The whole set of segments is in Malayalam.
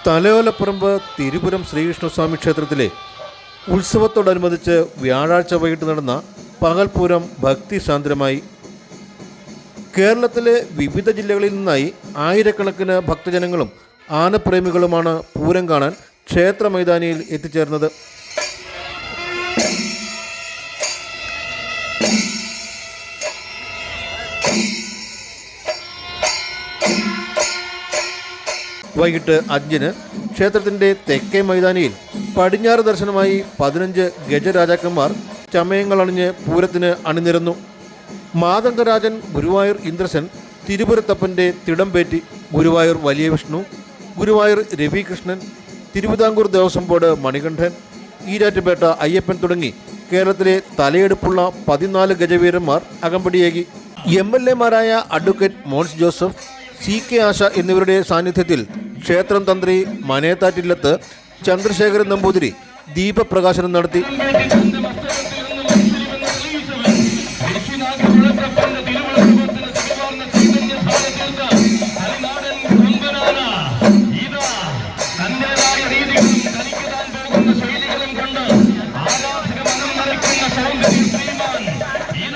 തലയോലപ്പറമ്പ് തിരുപുരം ശ്രീകൃഷ്ണസ്വാമി ക്ഷേത്രത്തിലെ ഉത്സവത്തോടനുബന്ധിച്ച് വ്യാഴാഴ്ച വൈകിട്ട് നടന്ന പകൽപൂരം ഭക്തിസാന്ദ്രമായി. കേരളത്തിലെ വിവിധ ജില്ലകളിൽ നിന്നായി ആയിരക്കണക്കിന് ഭക്തജനങ്ങളും ആനപ്രേമികളുമാണ് പൂരം കാണാൻ ക്ഷേത്ര മൈതാനിയിൽ എത്തിച്ചേർന്നത്. വൈകിട്ട് 5-ന് ക്ഷേത്രത്തിൻ്റെ തെക്കേ മൈതാനിയിൽ പടിഞ്ഞാറ് ദർശനമായി 15 ഗജരാജാക്കന്മാർ ചമയങ്ങളണിഞ്ഞ് പൂരത്തിന് അണിനിരന്നു. മാതംഗരാജൻ ഗുരുവായൂർ ഇന്ദ്രസൻ തിരുപുരത്തപ്പൻ്റെ തിടംപേറ്റി, ഗുരുവായൂർ വലിയ വിഷ്ണു, ഗുരുവായൂർ രവികൃഷ്ണൻ, തിരുവിതാംകൂർ ദേവസ്വം ബോർഡ് മണികണ്ഠൻ, ഈരാറ്റുപേട്ട അയ്യപ്പൻ തുടങ്ങി കേരളത്തിലെ തലയെടുപ്പുള്ള 14 ഗജവീരന്മാർ അകമ്പടിയേകി. MLA-മാരായ അഡ്വക്കേറ്റ് മോൻസ് ജോസഫ്, CK ആശ എന്നിവരുടെ സാന്നിധ്യത്തിൽ ക്ഷേത്രം തന്ത്രി മനേത്താറ്റില്ലത്ത് ചന്ദ്രശേഖരൻ നമ്പൂതിരി ദീപപ്രകാശനം നടത്തി.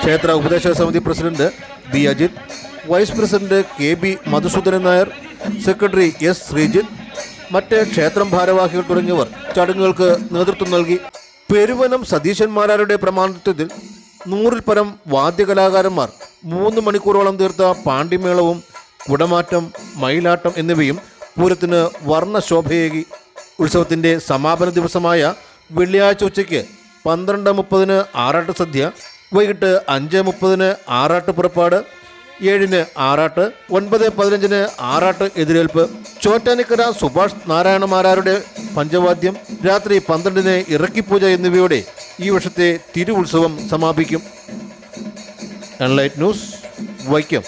ക്ഷേത്ര ഉപദേശക സമിതി president B. Ajith, vice president KB Madhusoodanan Nair, secretary S. Sreejith, മറ്റ് ക്ഷേത്രം ഭാരവാഹികൾ തുടങ്ങിയവർ ചടങ്ങുകൾക്ക് നേതൃത്വം നൽകി. പെരുവനം സതീശന്മാരുടെ പ്രമാണത്വത്തിൽ 100-ൽ പരം വാദ്യകലാകാരന്മാർ 3 മണിക്കൂറോളം തീർത്ത പാണ്ടിമേളവും കുടമാറ്റം, മയിലാട്ടം എന്നിവയും പൂരത്തിന് വർണ്ണശോഭയേകി. ഉത്സവത്തിൻ്റെ സമാപന ദിവസമായ വെള്ളിയാഴ്ച ഉച്ചയ്ക്ക് 12:30-ന് ആറാട്ട് സദ്യ, വൈകിട്ട് 5:30-ന് ആറാട്ട് പുറപ്പാട്, 7-ന് ആറാട്ട്, 9:15-ന് ആറാട്ട് എതിരേൽപ്പ്, ചോറ്റാനിക്കര സുഭാഷ് നാരായണമാരാരുടെ പഞ്ചവാദ്യം, രാത്രി 12-ന് ഇറക്കിപ്പൂജ എന്നിവയോടെ ഈ വർഷത്തെ തിരുവുത്സവം സമാപിക്കും. Enlight news, Vaikom.